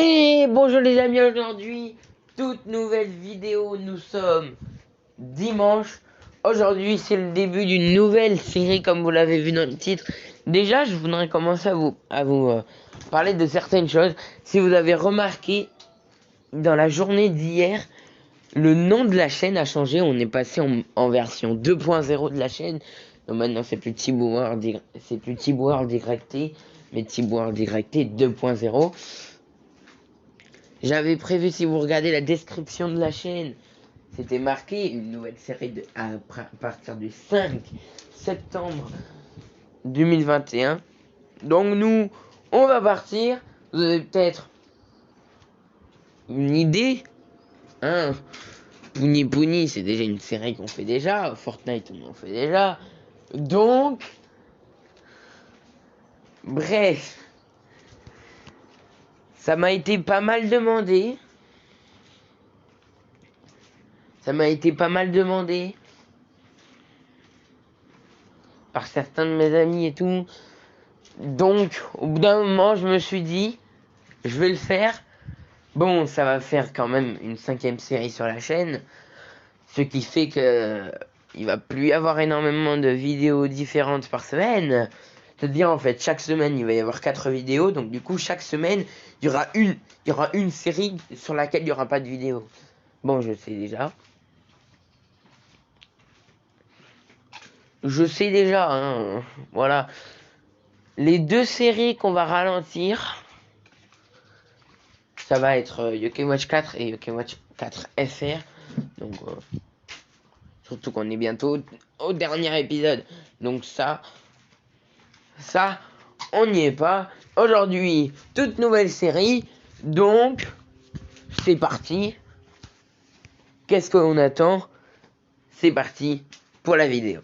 Et bonjour les amis, aujourd'hui, toute nouvelle vidéo, nous sommes dimanche. Aujourd'hui, c'est le début d'une nouvelle série comme vous l'avez vu dans le titre. Déjà, je voudrais commencer à vous parler de certaines choses. Si vous avez remarqué, dans la journée d'hier, le nom de la chaîne a changé. On est passé en version 2.0 de la chaîne. Donc maintenant, c'est plus Thibaut World YT, mais Thibaut World YT 2.0. J'avais prévu, si vous regardez la description de la chaîne, c'était marqué une nouvelle série à partir du 5 septembre 2021. Donc nous, on va partir. Vous avez peut-être une idée, hein? Pouni Pouni, c'est déjà une série qu'on fait déjà. Fortnite, on en fait déjà. Donc, bref, ça m'a été pas mal demandé. Par certains de mes amis et tout. Donc, au bout d'un moment, je me suis dit, je vais le faire. Bon, ça va faire quand même une 5e série sur la chaîne. Ce qui fait que il va plus y avoir énormément de vidéos différentes par semaine. C'est-à-dire, en fait, chaque semaine, il va y avoir 4 vidéos. Donc, du coup, chaque semaine, il y aura une série sur laquelle il n'y aura pas de vidéo. Bon, je sais déjà. Hein, voilà. Les 2 séries qu'on va ralentir, ça va être Yokai Watch 4 et Yokai Watch 4 FR. Donc, surtout qu'on est bientôt au dernier épisode. Donc ça, on n'y est pas. Aujourd'hui, toute nouvelle série. Donc, c'est parti. Qu'est-ce qu'on attend? C'est parti pour la vidéo.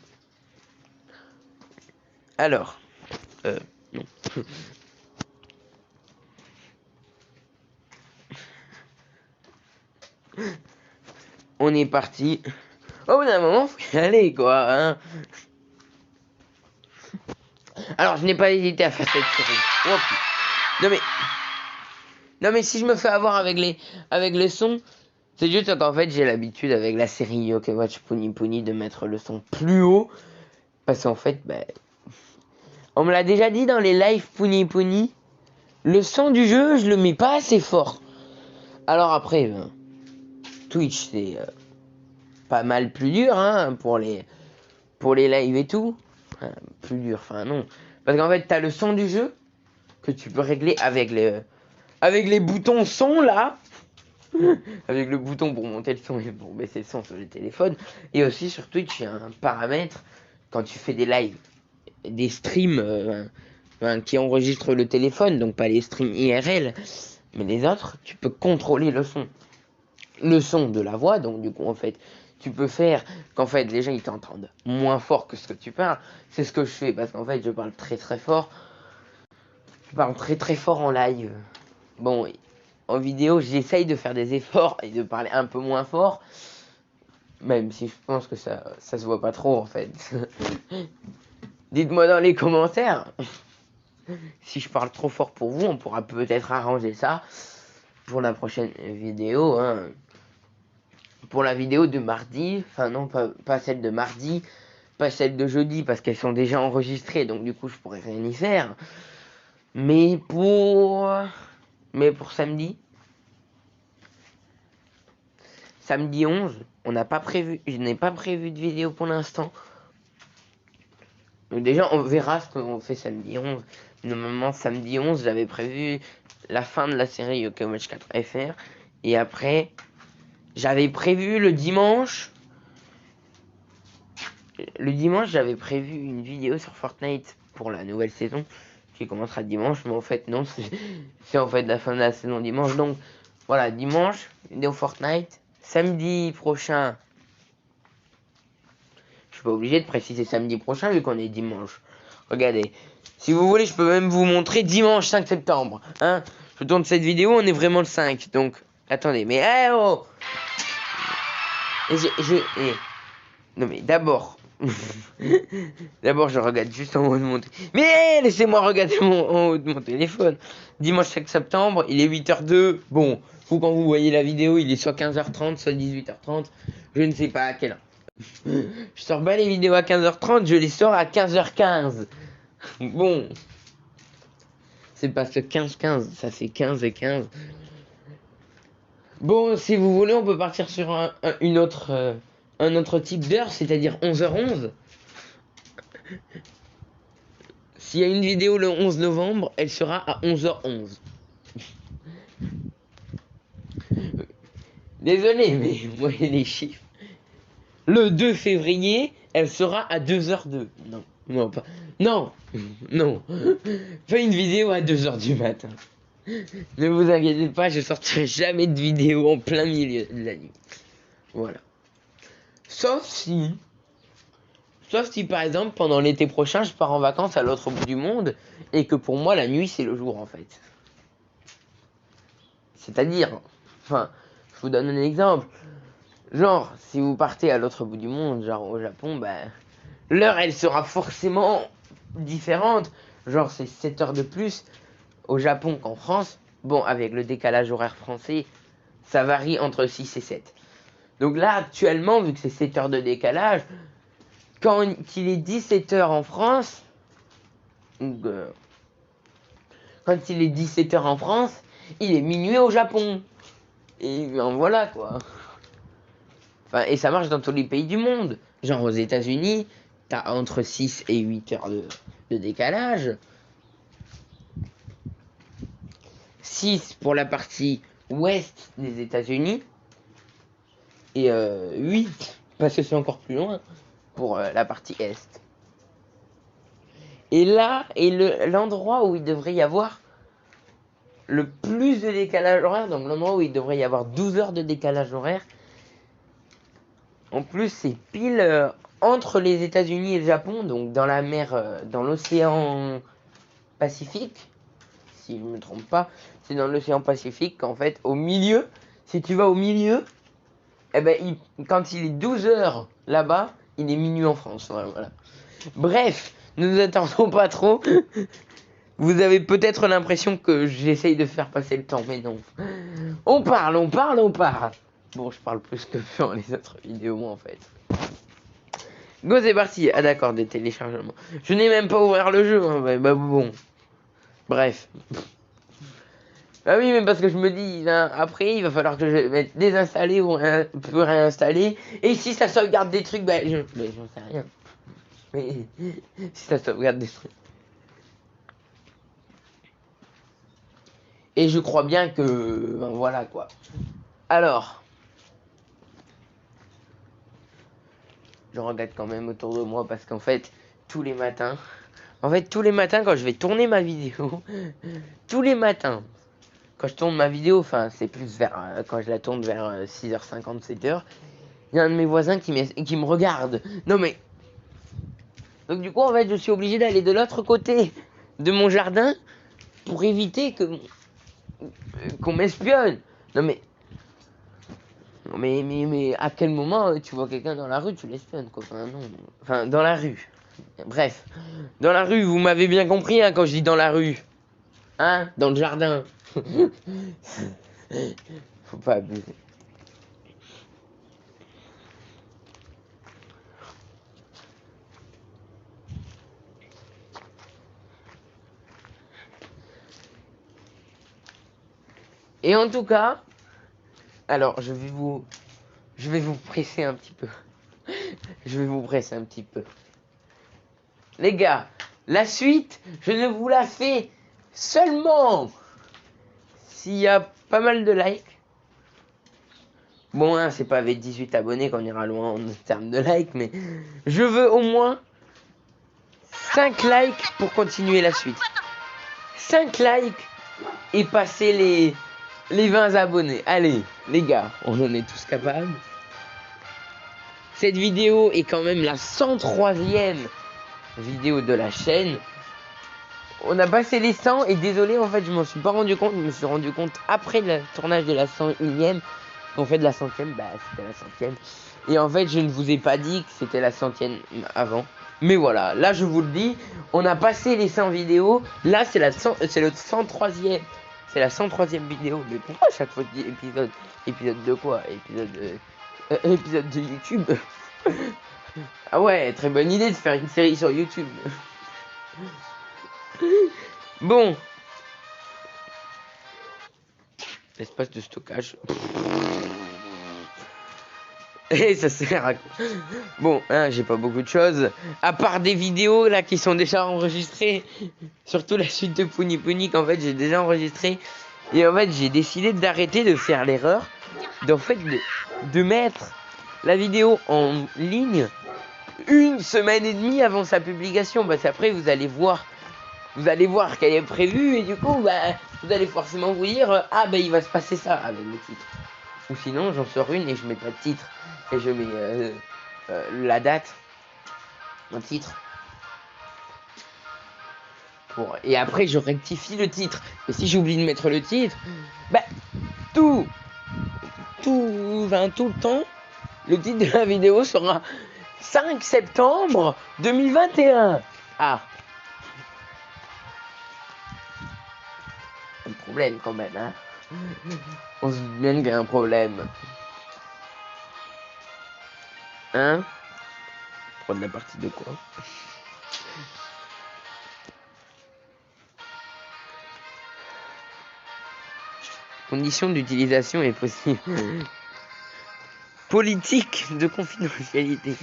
Alors, non. On est parti. Au bout d'un moment, faut y aller, quoi, hein. Alors, je n'ai pas hésité à faire cette série. Oh, non mais si je me fais avoir avec le son, c'est juste qu'en fait j'ai l'habitude avec la série Yokai Watch Pouni Pouni de mettre le son plus haut. Parce qu'en fait, on me l'a déjà dit dans les lives Pouni Pouni, le son du jeu, je le mets pas assez fort. Alors après, Twitch c'est pas mal plus dur, hein, pour les lives et tout. Plus dur, enfin non. Parce qu'en fait, t'as le son du jeu que tu peux régler avec les boutons son là. Avec le bouton pour monter le son et pour baisser le son sur le téléphone. Et aussi sur Twitch, il y a un paramètre quand tu fais des lives, des streams qui enregistrent le téléphone, donc pas les streams IRL, mais les autres, tu peux contrôler le son. Le son de la voix, donc du coup en fait, tu peux faire qu'en fait les gens ils t'entendent moins fort que ce que tu parles. C'est ce que je fais parce qu'en fait je parle très très fort. Je parle très très fort en live. Bon, en vidéo, j'essaye de faire des efforts et de parler un peu moins fort. Même si je pense que ça se voit pas trop en fait. Dites-moi dans les commentaires. Si je parle trop fort pour vous, on pourra peut-être arranger ça pour la prochaine vidéo. Hein. Pour la vidéo de mardi. Enfin non, pas celle de mardi. Pas celle de jeudi parce qu'elles sont déjà enregistrées. Donc du coup, je pourrais rien y faire. Mais pour samedi. Samedi 11, je n'ai pas prévu de vidéo pour l'instant. Donc déjà, on verra ce qu'on fait samedi 11. Normalement, samedi 11, j'avais prévu la fin de la série Yokai Watch 4 FR. Et après, j'avais prévu le dimanche. Le dimanche, j'avais prévu une vidéo sur Fortnite pour la nouvelle saison qui commencera dimanche. Mais en fait, non, c'est en fait la fin de la saison dimanche. Donc, voilà, dimanche, vidéo Fortnite. Samedi prochain, je suis pas obligé de préciser samedi prochain vu qu'on est dimanche. Regardez, si vous voulez, je peux même vous montrer dimanche 5 septembre. Hein, je tourne cette vidéo, on est vraiment le 5. Donc, attendez, mais oh. Non mais d'abord, D'abord, je regarde juste en haut de mon téléphone. Mais laissez-moi regarder en haut de mon téléphone. Dimanche 5 septembre, il est 8h02. Bon, vous, quand vous voyez la vidéo, il est soit 15h30, soit 18h30. Je ne sais pas à quelle heure. Je sors pas les vidéos à 15h30, je les sors à 15h15. Bon. C'est pas ce 15-15, ça fait 15 et 15. Bon, si vous voulez, on peut partir sur un autre type d'heure, c'est-à-dire 11h11. S'il y a une vidéo le 11 novembre, elle sera à 11h11. Désolé, mais vous voyez les chiffres. Le 2 février, elle sera à 2h02. Non, non, pas. Non, non. Fais une vidéo à 2h du matin. Ne vous inquiétez pas, je sortirai jamais de vidéo en plein milieu de la nuit. Voilà. Sauf si par exemple pendant l'été prochain je pars en vacances à l'autre bout du monde et que pour moi la nuit c'est le jour en fait. C'est-à-dire, enfin, je vous donne un exemple. Genre, si vous partez à l'autre bout du monde, genre au Japon, bah, l'heure elle sera forcément différente. Genre c'est 7 heures de plus au Japon qu'en France. Bon, avec le décalage horaire français, ça varie entre 6 et 7. Donc là, actuellement, vu que c'est 7 heures de décalage, quand il est 17 heures en France, quand il est 17 heures en France, il est minuit au Japon. Et ben voilà quoi. Enfin, et ça marche dans tous les pays du monde. Genre aux États-Unis, t'as entre 6 et 8 heures de décalage. 6 pour la partie ouest des États-Unis. Et 8, parce que c'est encore plus loin, pour la partie est. Et là est l'endroit où il devrait y avoir le plus de décalage horaire, donc l'endroit où il devrait y avoir 12 heures de décalage horaire. En plus, c'est pile entre les États-Unis et le Japon, donc dans la mer, dans l'océan Pacifique, si je ne me trompe pas, c'est dans l'océan Pacifique qu'en fait, au milieu, si tu vas au milieu, eh ben, quand il est 12 heures là-bas, il est minuit en France. Voilà. Bref, ne nous attardons pas trop. Vous avez peut-être l'impression que j'essaye de faire passer le temps, mais non. On parle. Bon, je parle plus que dans les autres vidéos, moi, en fait. Go, c'est parti. Ah d'accord, des téléchargements. Je n'ai même pas ouvert le jeu. Hein. Bah bon. Bref. Ah oui, mais parce que je me dis, hein, après, il va falloir que je mette désinstaller ou plus réinstaller. Et si ça sauvegarde des trucs, bah, j'en sais rien. Mais si ça sauvegarde des trucs. Et je crois bien que, ben, voilà quoi. Alors, je regarde quand même autour de moi parce qu'en fait, tous les matins, quand je vais tourner ma vidéo, tous les matins, quand je tourne ma vidéo, enfin, c'est plus vers, quand je la tourne vers 6h50, 7h, il y a un de mes voisins qui me regarde. Non mais, donc du coup, en fait, je suis obligé d'aller de l'autre côté de mon jardin pour éviter qu'on m'espionne. Non mais à quel moment tu vois quelqu'un dans la rue, tu l'espionnes quoi. Enfin, non. Enfin, dans la rue. Bref. Dans la rue, vous m'avez bien compris hein, quand je dis dans la rue. Hein? Dans le jardin. Faut pas abuser. Et en tout cas, alors je vais vous presser un petit peu. Je vais vous presser un petit peu. Les gars, la suite, je ne vous la fais seulement s'il y a pas mal de likes. Bon, hein, c'est pas avec 18 abonnés qu'on ira loin en termes de likes, mais je veux au moins 5 likes pour continuer la suite. 5 likes et passer les 20 abonnés. Allez, les gars, on en est tous capables. Cette vidéo est quand même la 103e vidéo de la chaîne. On a passé les 100 et désolé, en fait, je m'en suis pas rendu compte. Je me suis rendu compte après le tournage de la 101e. On fait de la 100e, bah c'était la 100e. Et en fait, je ne vous ai pas dit que c'était la 100e avant. Mais voilà, là je vous le dis, on a passé les 100 vidéos. Là c'est le 103e. C'est la 103e vidéo. Mais pourquoi à chaque fois je dis épisode? Épisode de quoi? Épisode de YouTube. Ah ouais, très bonne idée de faire une série sur YouTube. Bon. L'espace de stockage. Et ça sert à... Bon, hein, j'ai pas beaucoup de choses. À part des vidéos là qui sont déjà enregistrées. Surtout la suite de Puni Puni qu'en fait j'ai déjà enregistré. Et en fait j'ai décidé d'arrêter de faire l'erreur de mettre la vidéo en ligne une semaine et demie avant sa publication. Parce qu'après vous allez voir qu'elle est prévue. Et du coup bah, vous allez forcément vous dire ah bah il va se passer ça avec le titre. Ou sinon j'en sors une et je mets pas de titre. Et je mets la date, un titre. Et après je rectifie le titre. Et si j'oublie de mettre le titre, bah tout le temps, le titre de la vidéo sera 5 septembre 2021. Ah. Un problème quand même, hein. On se dit bien qu'il y a un problème. Hein? Prendre la partie de quoi? Condition d'utilisation est possible. Politique de confidentialité.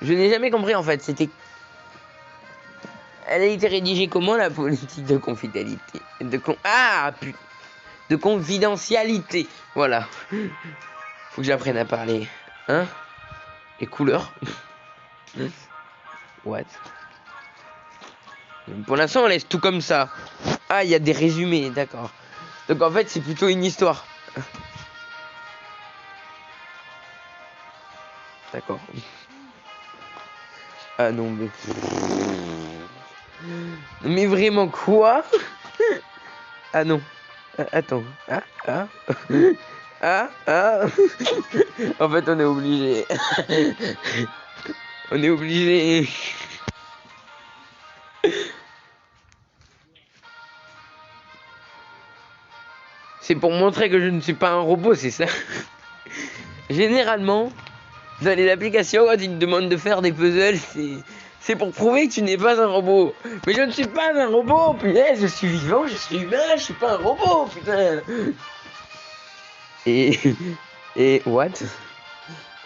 Je n'ai jamais compris en fait. Elle a été rédigée comment la politique de confidentialité? De confidentialité. Voilà. Faut que j'apprenne à parler. Hein? Les couleurs. What? Pour l'instant, on laisse tout comme ça. Ah, il y a des résumés, d'accord. Donc en fait, c'est plutôt une histoire. D'accord. Ah non, mais... Mais vraiment quoi? Ah non. Attends. En fait, on est obligé. On est obligé. C'est pour montrer que je ne suis pas un robot, c'est ça. Généralement, dans les applications, quand ils te demandent de faire des puzzles, c'est pour prouver que tu n'es pas un robot. Mais je ne suis pas un robot, putain, je suis vivant, je suis humain, je suis pas un robot, putain. Et what?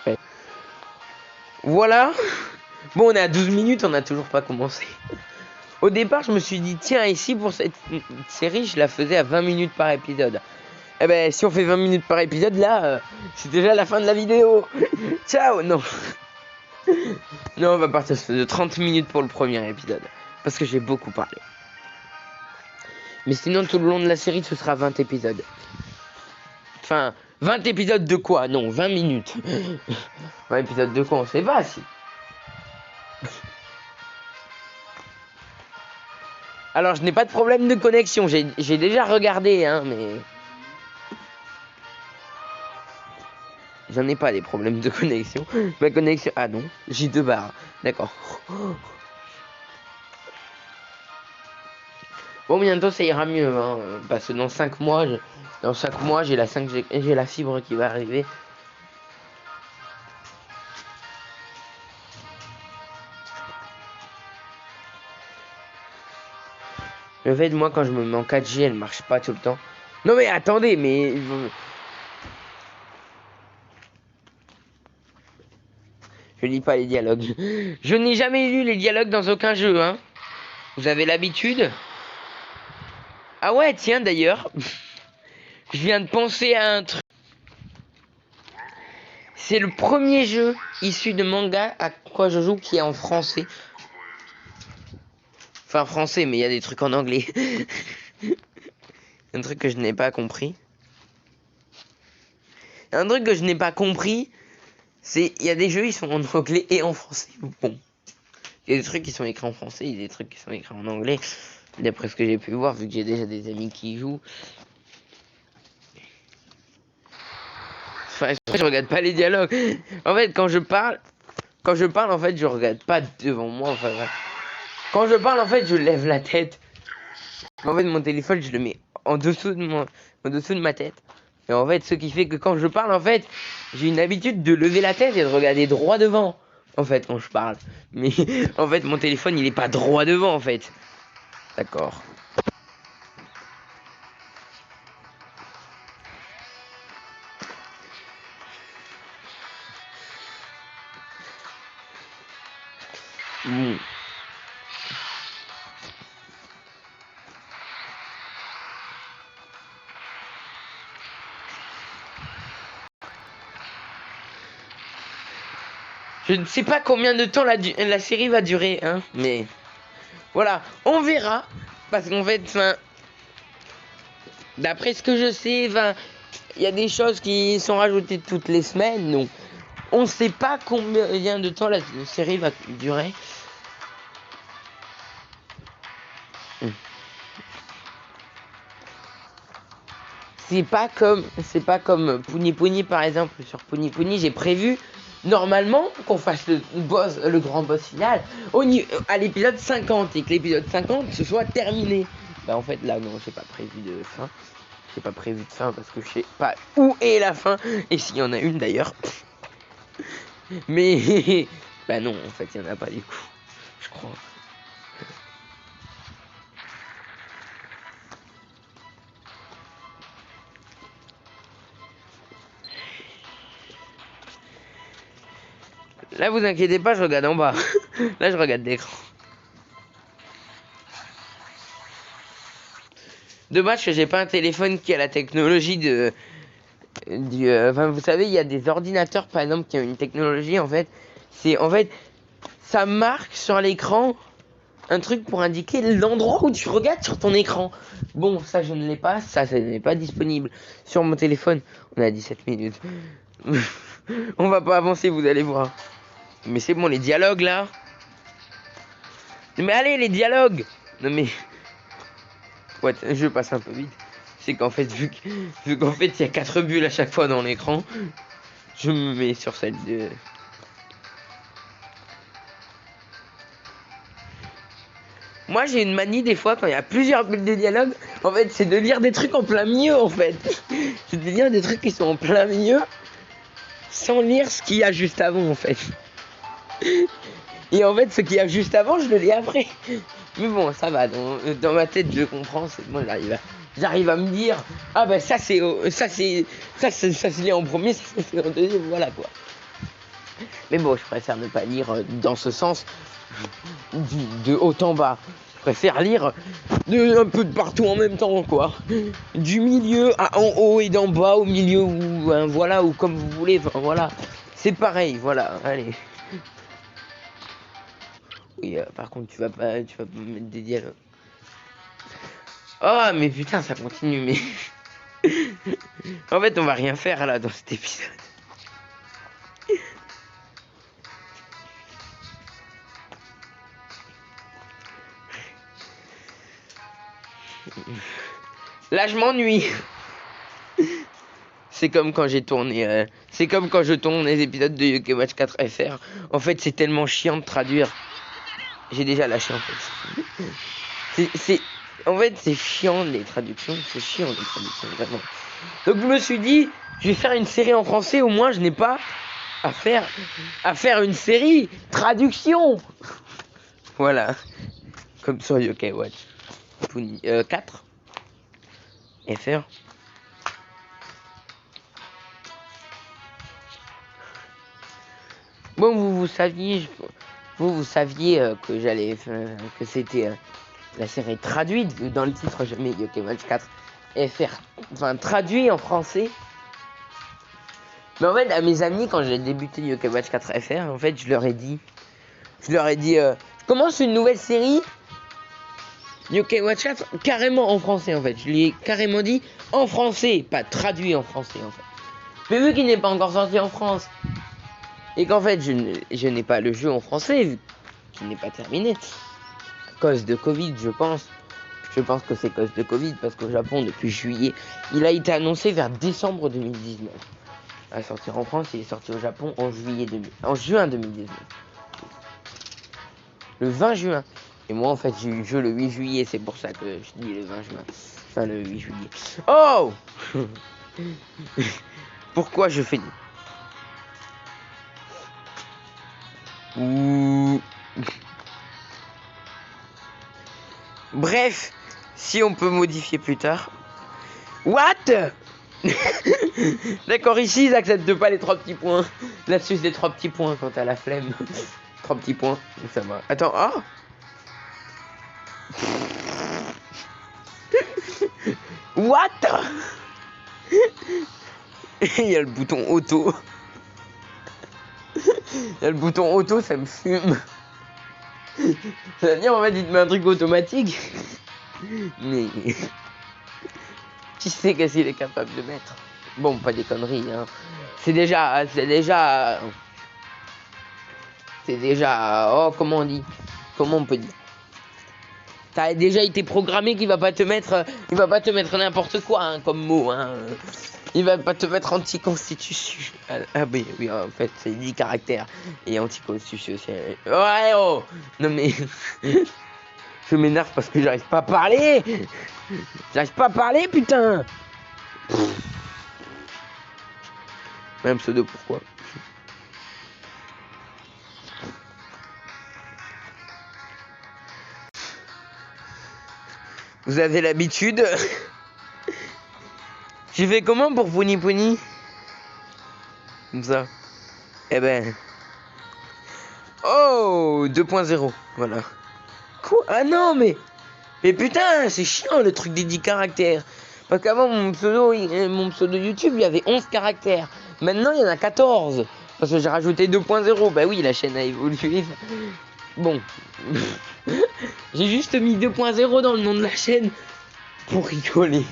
Ouais. Voilà. Bon, on est à 12 minutes, on n'a toujours pas commencé. Au départ, je me suis dit, tiens, ici, pour cette série, je la faisais à 20 minutes par épisode. Eh ben, si on fait 20 minutes par épisode, là, c'est déjà la fin de la vidéo. Ciao, non. Non, on va partir de 30 minutes pour le premier épisode. Parce que j'ai beaucoup parlé. Mais sinon, tout le long de la série, ce sera 20 épisodes. Enfin, 20 épisodes de quoi? Non, 20 minutes. 20 épisodes de quoi? On sait pas, si. Alors, je n'ai pas de problème de connexion. J'ai déjà regardé, hein, mais... J'en ai pas des problèmes de connexion. Ma connexion... Ah non, j'ai 2 barres. D'accord. Bon, bientôt, ça ira mieux, hein, parce que dans 5 mois, j'ai la fibre qui va arriver. Le fait, moi, quand je me mets en 4G, elle marche pas tout le temps. Non, mais attendez, mais... Je lis pas les dialogues. Je n'ai jamais lu les dialogues dans aucun jeu, hein. Vous avez l'habitude? Ah ouais, tiens, d'ailleurs. Je viens de penser à un truc. C'est le premier jeu issu de manga à quoi je joue qui est en français. Enfin, français, mais il y a des trucs en anglais. Un truc que je n'ai pas compris. Un truc que je n'ai pas compris, c'est... Il y a des jeux, ils sont en anglais et en français. Bon. Il y a des trucs qui sont écrits en français, il y a des trucs qui sont écrits en anglais. D'après ce que j'ai pu voir, vu que j'ai déjà des amis qui y jouent. faire exprès, je regarde pas les dialogues. En fait, quand je parle, en fait, je regarde pas devant moi. Enfin, ouais. Quand je parle, en fait, je lève la tête. En fait, mon téléphone, je le mets en dessous de ma tête. Et en fait, ce qui fait que quand je parle, en fait, j'ai une habitude de lever la tête et de regarder droit devant. En fait, quand je parle. Mais en fait, mon téléphone, il est pas droit devant, en fait. D'accord. Mmh. Je ne sais pas combien de temps la série va durer, hein, mais voilà, on verra. Parce qu'en fait, d'après ce que je sais, il y a des choses qui sont rajoutées toutes les semaines, donc on ne sait pas combien de temps la série va durer. C'est pas comme Puni Puni par exemple. Sur Puni Puni, j'ai prévu normalement qu'on fasse le grand boss final à l'épisode 50 et que l'épisode 50 ce soit terminé. Bah en fait là non, j'ai pas prévu de fin. J'ai pas prévu de fin parce que je sais pas où est la fin et s'il y en a une d'ailleurs. Mais bah non, en fait, il y en a pas du coup. Je crois. Là, vous inquiétez pas, je regarde en bas. Là, je regarde l'écran. Dommage que j'ai pas un téléphone qui a la technologie enfin, vous savez, il y a des ordinateurs, par exemple, qui ont une technologie, en fait. Ça marque sur l'écran un truc pour indiquer l'endroit où tu regardes sur ton écran. Bon, ça, je ne l'ai pas. Ça n'est pas disponible sur mon téléphone. On a 17 minutes. On va pas avancer, vous allez voir. Mais c'est bon, les dialogues, là. Mais allez, les dialogues. Non, mais... Ouais, je passe un peu vite. C'est qu'en fait, vu qu'en fait, il y a 4 bulles à chaque fois dans l'écran, je me mets sur celle de... Moi, j'ai une manie, des fois, quand il y a plusieurs bulles de dialogue, en fait, c'est de lire des trucs en plein milieu, en fait. C'est de lire des trucs qui sont en plein milieu, sans lire ce qu'il y a juste avant, en fait. Et en fait, ce qu'il y a juste avant, je le lis après. Mais bon, ça va, dans ma tête, je comprends, c'est bon, j'arrive à me dire, ah ben ça c'est se lit en premier, ça se lit en deuxième, voilà quoi. Mais bon, je préfère ne pas lire dans ce sens, de haut en bas. Je préfère lire un peu de partout en même temps, quoi. Du milieu à en haut et d'en bas au milieu, ou voilà, ou comme vous voulez, enfin voilà. C'est pareil, voilà, allez. Oui, par contre, tu vas pas me mettre des dialogues. Oh, mais putain, ça continue, mais... En fait, on va rien faire, là, dans cet épisode. Là, je m'ennuie. C'est comme quand j'ai tourné... c'est comme quand je tourne les épisodes de UK Watch 4 FR. En fait, c'est tellement chiant de traduire. J'ai déjà lâché, en fait. En fait, c'est chiant, les traductions. C'est chiant, les traductions, vraiment. Donc, je me suis dit, je vais faire une série en français. Au moins, je n'ai pas à faire une série traduction. Voilà. Comme sur UK Watch 4 FR. Bon, vous saviez que j'allais que c'était la série traduite dans le titre, je mets UK Watch 4 FR, enfin traduit en français. Mais en fait, à mes amis, quand j'ai débuté UK Watch 4 FR, en fait, je leur ai dit, je commence une nouvelle série UK Watch 4 carrément en français, en fait. Je lui ai carrément dit en français, pas traduit en français, en fait. Mais vu qu'il n'est pas encore sorti en France, et qu'en fait, je n'ai pas le jeu en français, vu qu'il n'est pas terminé, à cause de Covid, je pense. Je pense que c'est à cause de Covid, parce qu'au Japon, depuis juillet, il a été annoncé vers décembre 2019. à sortir en France, il est sorti au Japon en juin 2019. Le 20 juin. Et moi en fait j'ai eu le jeu le 8 juillet, c'est pour ça que je dis le 20 juin. Enfin le 8 juillet. Oh pourquoi je fais... Ouh. Bref, si on peut modifier plus tard. What? D'accord, ici ils acceptent pas les 3 petits points. Là-dessus c'est 3 petits points quand t'as la flemme. 3 petits points, ça va. Attends, ah. What? Il y a le bouton auto. Il y a le bouton auto, ça me fume. Ça veut dire en fait il te met un truc automatique. Mais qui sait qu'est-ce qu'il est capable de mettre? Bon, pas des conneries, hein. C'est déjà, oh, comment on dit? Comment on peut dire? Ça a déjà été programmé qu'il va pas te mettre, n'importe quoi, hein, comme mot, hein. Il va pas te mettre anticonstitutionnel. Ah oui, en fait, c'est 10 caractères et anticonstitutionnel. Ouais, oh! Non mais, je m'énerve parce que j'arrive pas à parler. J'arrive pas à parler, putain. Même pseudo, pourquoi? Vous avez l'habitude. Tu fais comment pour Pony Pony? Comme ça. Eh ben. Oh, 2.0. Voilà. Quoi? Ah non, mais putain, c'est chiant le truc des 10 caractères. Parce qu'avant, mon pseudo YouTube, il y avait 11 caractères. Maintenant, il y en a 14. Parce que j'ai rajouté 2.0. Bah oui, la chaîne a évolué. Bon. J'ai juste mis 2.0 dans le nom de la chaîne pour rigoler.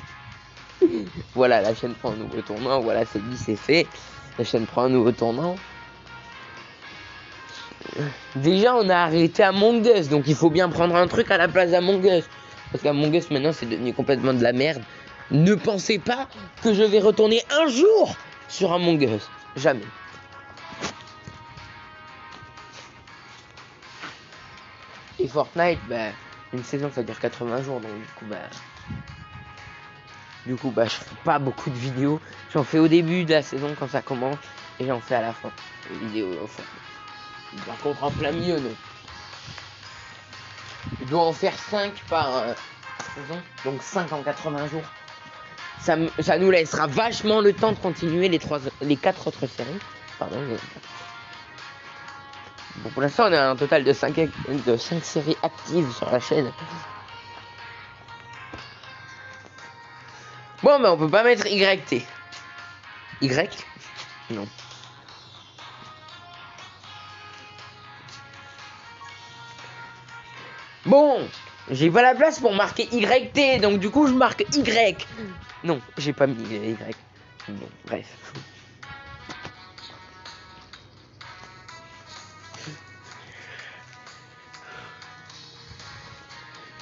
Voilà, la chaîne prend un nouveau tournant. Voilà, c'est dit, c'est fait. La chaîne prend un nouveau tournant. Déjà, on a arrêté Among Us, donc il faut bien prendre un truc à la place d'Among Us. Parce qu'Among Us, maintenant, c'est devenu complètement de la merde. Ne pensez pas que je vais retourner un jour sur Among Us. Jamais. Et Fortnite, bah, une saison, ça dure 80 jours, donc du coup, bah, je fais pas beaucoup de vidéos. J'en fais au début de la saison quand ça commence, et j'en fais à la fin. Les vidéos, enfin. Par contre, en plein milieu, non. Je dois en faire 5 par saison, donc 5 en 80 jours. Ça nous laissera vachement le temps de continuer les 4 autres séries. Pardon. Bon, pour l'instant, on a un total de 5 séries actives sur la chaîne. Bon, bah, on peut pas mettre YT. Y? Non. Bon, j'ai pas la place pour marquer YT, donc du coup je marque Y. Non, j'ai pas mis Y. Bon, bref.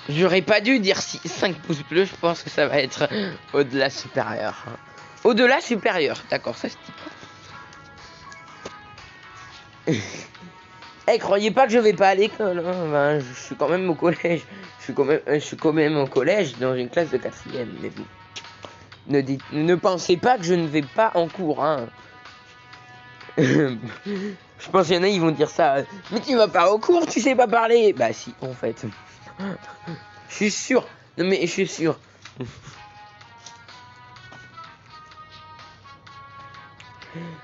J'aurais pas dû dire 5 pouces bleus, je pense que ça va être au-delà supérieur. Au-delà supérieur, d'accord, ça se dit. Eh, croyez pas que je vais pas à l'école, hein. Ben, je suis quand même au collège. Je suis quand même au collège dans une classe de 4e. Mais bon. Ne pensez pas que je ne vais pas en cours, hein. Je pense qu'il y en a, ils vont dire ça. Mais tu vas pas au cours, tu sais pas parler. Bah si, en fait. Je suis sûr. Non mais je suis sûr.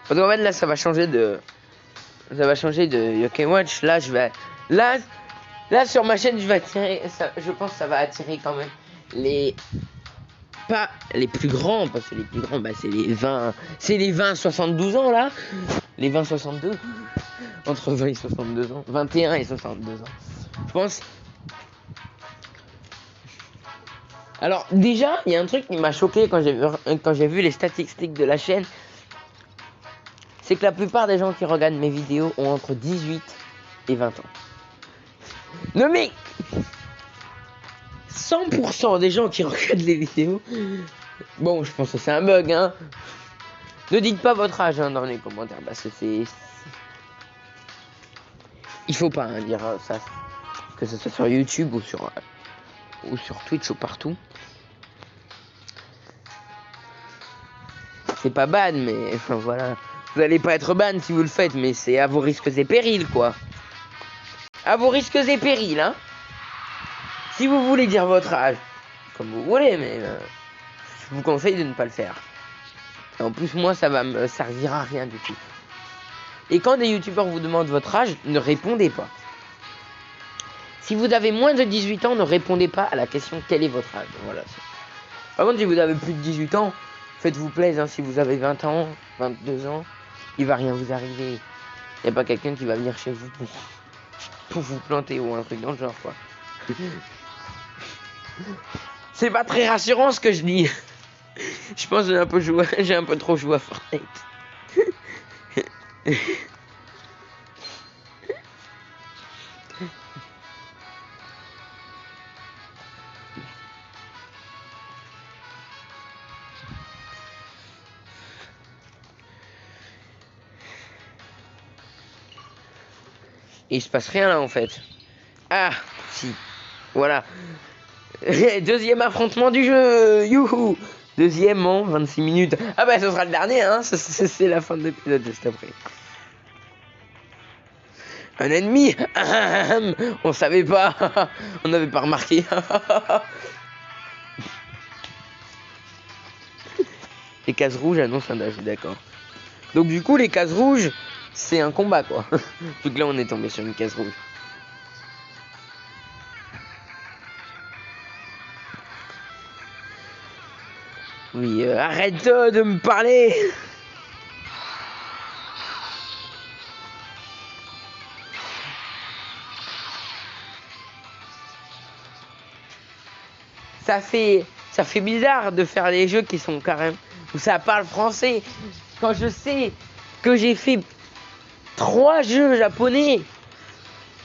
Parce qu'en fait là, ça va changer de Yokai Watch. Là, là sur ma chaîne, je vais attirer. Je pense que ça va attirer quand même pas les plus grands, parce que les plus grands, bah, c'est les 20-72 ans là. Les 20-62. Entre 20 et 62 ans. 21 et 62 ans. Je pense. Alors déjà, il y a un truc qui m'a choqué quand j'ai vu les statistiques de la chaîne. C'est que la plupart des gens qui regardent mes vidéos ont entre 18 et 20 ans. Non mais 100% des gens qui regardent les vidéos. Bon, je pense que c'est un bug, hein. Ne dites pas votre âge hein, dans les commentaires parce que c'est... Il faut pas hein, dire ça. Que ce soit sur YouTube ou sur Twitch ou partout. C'est pas ban mais enfin voilà. Vous allez pas être ban si vous le faites mais c'est à vos risques et périls quoi. À vos risques et périls hein. Si vous voulez dire votre âge, comme vous voulez mais je vous conseille de ne pas le faire. Et en plus moi ça va me servir à rien du tout. Et quand des youtubeurs vous demandent votre âge, ne répondez pas. Si vous avez moins de 18 ans, ne répondez pas à la question quel est votre âge. Voilà. Par contre, si vous avez plus de 18 ans, faites-vous plaisir. Hein, si vous avez 20 ans, 22 ans, il va rien vous arriver. Il n'y a pas quelqu'un qui va venir chez vous pour vous planter ou un truc dans le genre quoi. C'est pas très rassurant ce que je dis. Je pense que j'ai un peu trop joué à Fortnite. Et il se passe rien là en fait. Ah, si. Voilà. Deuxième affrontement du jeu. Youhou. Deuxième en 26 minutes. Ah bah ce sera le dernier hein. C'est la fin de l'épisode juste après. Un ennemi. On savait pas. On n'avait pas remarqué. Les cases rouges annoncent un dash, d'accord. Donc du coup les cases rouges, c'est un combat quoi. Vu que là on est tombé sur une case rouge. Oui, arrête de me parler. Ça fait bizarre de faire des jeux qui sont carrément où ça parle français. Quand je sais que j'ai fait 3 jeux japonais.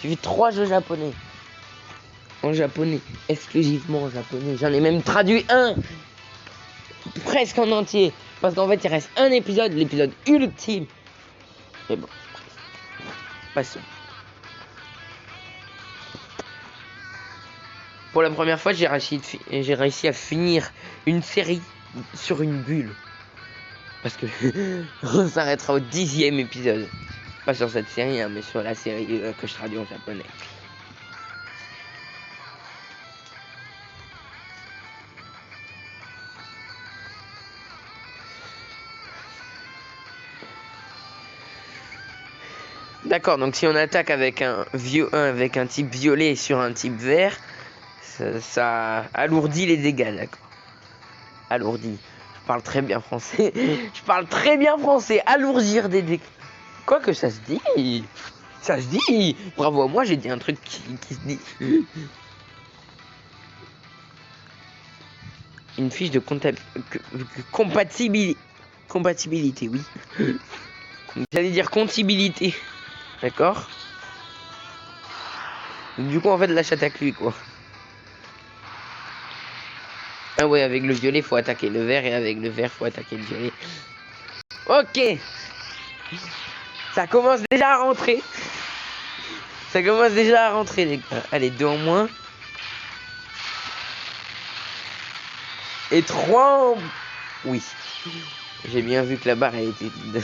J'ai fait 3 jeux japonais. En japonais, exclusivement en japonais. J'en ai même traduit un presque en entier. Parce qu'en fait, il reste un épisode, l'épisode ultime. Mais bon, passons. Pour la première fois, j'ai réussi à finir une série sur une bulle. Parce que on s'arrêtera au 10e épisode. Pas sur cette série, hein, mais sur la série que je traduis en japonais. D'accord, donc si on attaque avec avec un type violet sur un type vert, ça alourdit les dégâts, d'accord. Alourdit. Je parle très bien français. Je parle très bien français. Alourdir des dégâts. Quoi que ça se dit. Ça se dit. Bravo à moi, j'ai dit un truc qui se dit. Une fiche de compatibilité. Compatibilité, oui. J'allais dire compatibilité. D'accord. Du coup, en fait, là, j'attaque lui, quoi. Ah ouais, avec le violet, faut attaquer le vert. Et avec le vert, faut attaquer le violet. Ok. Ça commence déjà à rentrer. Ça commence déjà à rentrer, les gars. Allez, 2 en moins. Et 3 en... Oui. J'ai bien vu que la barre, elle était vide.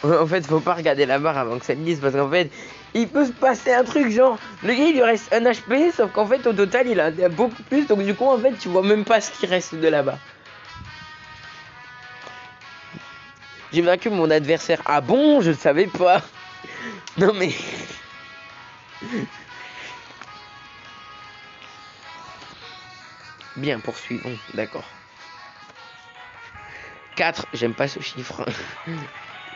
En fait, faut pas regarder la barre avant que ça le dise. Parce qu'en fait, il peut se passer un truc genre... Le gars, il lui reste un HP. Sauf qu'en fait, au total, il a beaucoup plus. Donc du coup, en fait, tu vois même pas ce qui reste de là-bas. J'ai vaincu mon adversaire. Ah bon, je ne savais pas. Non mais... Bien, poursuivons. D'accord. 4, j'aime pas ce chiffre.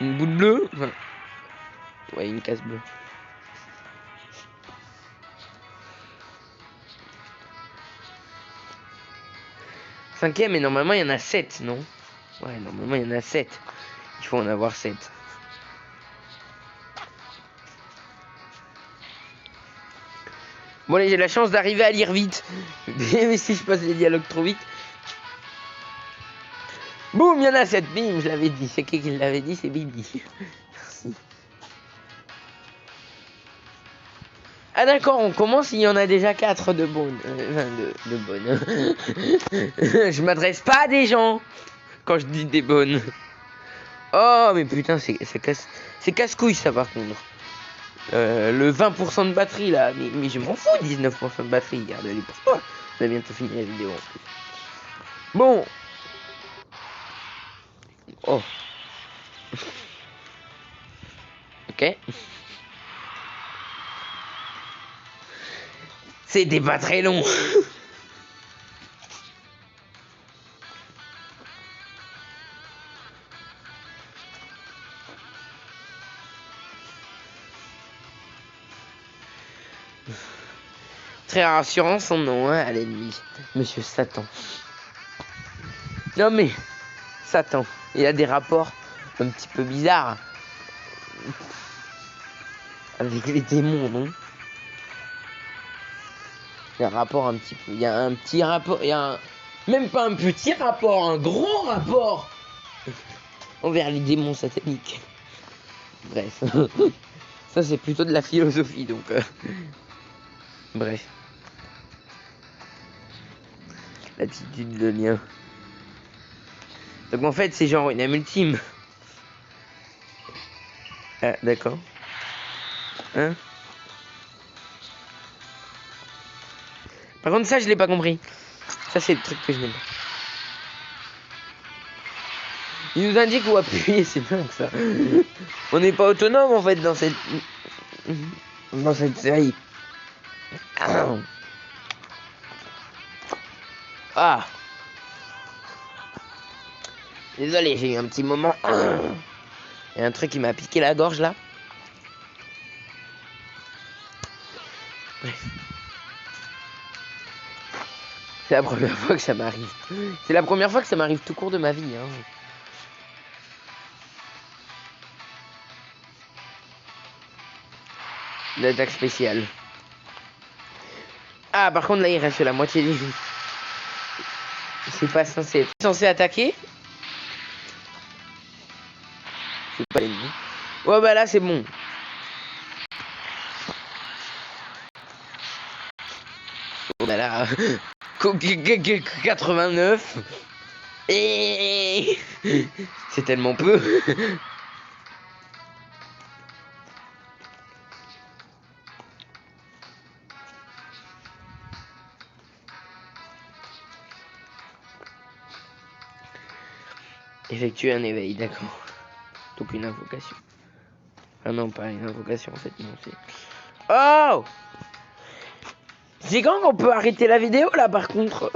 Une boule bleue. Ouais, une case bleue. Cinquième, et normalement il y en a 7, non? Ouais, normalement il y en a 7. Il faut en avoir 7. Bon allez, j'ai la chance d'arriver à lire vite. Mais si je passe les dialogues trop vite. Boum, il y en a 7. Bim, je l'avais dit. C'est qui l'avait dit? C'est Bibi. Merci. Ah d'accord, on commence, il y en a déjà 4 de bonnes. De bonnes. Je m'adresse pas à des gens quand je dis des bonnes. Oh mais putain, c'est casse-couille ça par contre. Le 20% de batterie là, mais je m'en fous, 19% de batterie, garde-les pour toi. On a bientôt fini la vidéo en plus. Bon. Oh. Ok. C'était pas très long. Très rassurant son nom, hein, à l'ennemi. Monsieur Satan. Non mais, Satan. Il a des rapports un petit peu bizarres. Avec les démons, non? Il y a un rapport un petit peu. Il y a un petit rapport. Il y a un... Même pas un petit rapport, un gros rapport envers les démons sataniques. Bref. Ça c'est plutôt de la philosophie donc. Bref. L'attitude de lien. Donc en fait c'est genre une âme ultime. Ah d'accord. Hein? Par contre ça je l'ai pas compris. Ça c'est le truc que je n'aime pas. Il nous indique où appuyer, c'est dingue ça. On n'est pas autonome en fait dans cette série. Ah. Désolé, j'ai eu un petit moment. Il y a un truc qui m'a piqué la gorge là. Bref. C'est la première fois que ça m'arrive. C'est la première fois que ça m'arrive tout court de ma vie. Hein. L'attaque spéciale. Ah, par contre là il reste la moitié des vies. C'est pas censé être censé attaquer. C'est pas l'ennemi. Ouais bah là c'est bon. Oh bah là 89. Et c'est tellement peu. Effectuer un éveil, d'accord. Donc une invocation. Ah non, pas une invocation en fait, non, c'est... Oh! C'est quand qu'on peut arrêter la vidéo là par contre?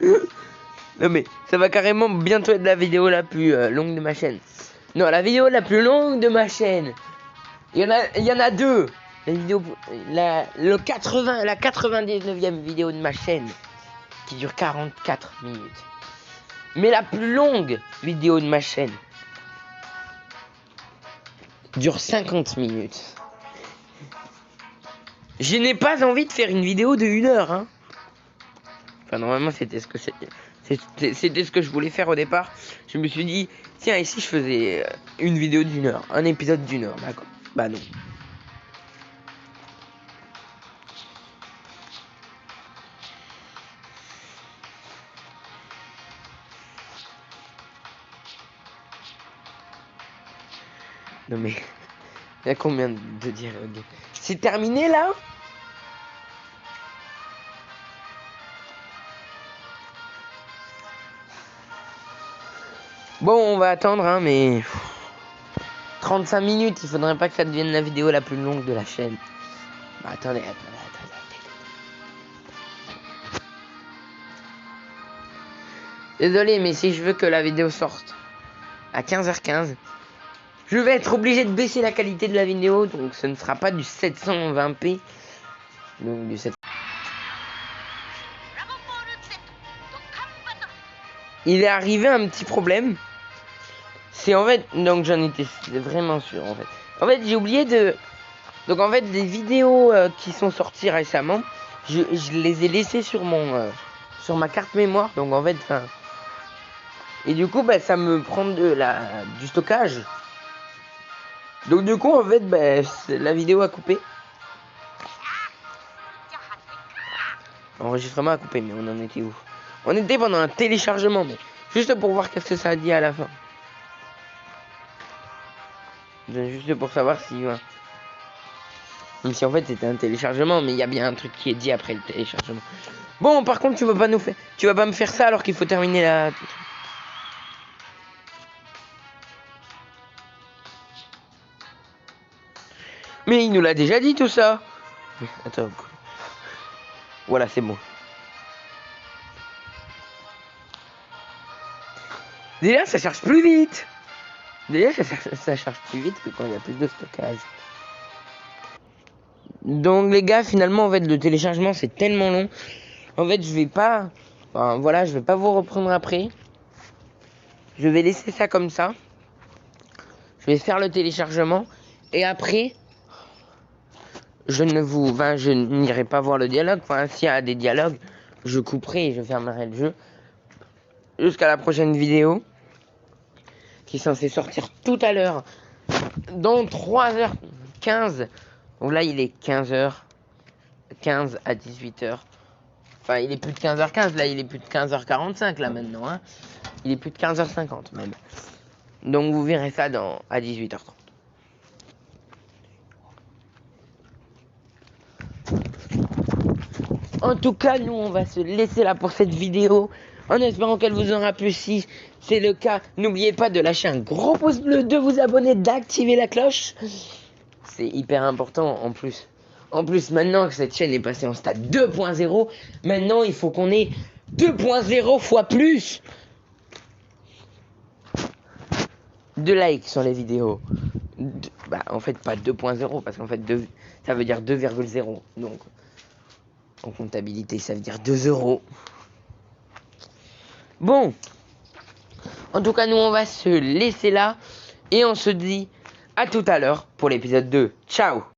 Non mais, ça va carrément bientôt être la vidéo la plus longue de ma chaîne. Non, la vidéo la plus longue de ma chaîne. Il y en a deux. La vidéo, la 99e vidéo de ma chaîne qui dure 44 minutes. Mais la plus longue vidéo de ma chaîne dure 50 minutes. Je n'ai pas envie de faire une vidéo de 1 heure. Hein. Enfin, normalement, c'était ce que je voulais faire au départ. Je me suis dit, tiens, ici, je faisais une vidéo d'1 heure. Un épisode d'1 heure, d'accord. Bah non. Non mais, il y a combien de dialogues? C'est terminé là? Bon, on va attendre, hein, mais... 35 minutes, il faudrait pas que ça devienne la vidéo la plus longue de la chaîne. Bah, attendez. Désolé, mais si je veux que la vidéo sorte à 15h15, je vais être obligé de baisser la qualité de la vidéo, donc ce ne sera pas du 720p, donc du 7... Il est arrivé un petit problème. C'est en fait, donc j'en étais vraiment sûr en fait. En fait, j'ai oublié de... Donc en fait, des vidéos qui sont sorties récemment, je les ai laissées sur mon... sur ma carte mémoire, donc en fait, enfin... Et du coup, bah, ça me prend du stockage. Donc du coup, en fait, bah, la vidéo a coupé. L'enregistrement a coupé, mais on en était où? On était pendant un téléchargement, mais juste pour voir qu'est-ce que ça a dit à la fin. Juste pour savoir si... Même si en fait c'était un téléchargement, mais il y a bien un truc qui est dit après le téléchargement. Bon, par contre, tu vas pas me faire ça alors qu'il faut terminer la... Mais il nous l'a déjà dit tout ça. Attends. Voilà, c'est bon. Déjà, ça charge plus vite. Déjà, ça charge plus vite que quand il y a plus de stockage. Donc les gars, finalement, en fait, le téléchargement, c'est tellement long. En fait, je vais pas... Enfin, voilà, je vais pas vous reprendre après. Je vais laisser ça comme ça. Je vais faire le téléchargement. Et après, je n'irai pas voir le dialogue. Enfin, s'il y a des dialogues, je couperai et je fermerai le jeu. Jusqu'à la prochaine vidéo. Qui est censée sortir tout à l'heure. Dans 3h15. Donc là, il est 15h15 à 18h. Enfin, il est plus de 15h15. Là, il est plus de 15h45 là maintenant. Hein. Il est plus de 15h50 même. Donc vous verrez ça à 18h30. En tout cas, nous, on va se laisser là pour cette vidéo. En espérant qu'elle vous aura plu. Si c'est le cas, n'oubliez pas de lâcher un gros pouce bleu, de vous abonner, d'activer la cloche. C'est hyper important en plus. En plus, maintenant que cette chaîne est passée en stade 2.0, maintenant il faut qu'on ait 2.0 fois plus de likes sur les vidéos. Bah, en fait, pas 2.0 parce qu'en fait, ça veut dire 2,0. Donc, en comptabilité, ça veut dire 2 €. Bon, en tout cas, nous, on va se laisser là et on se dit à tout à l'heure pour l'épisode 2. Ciao!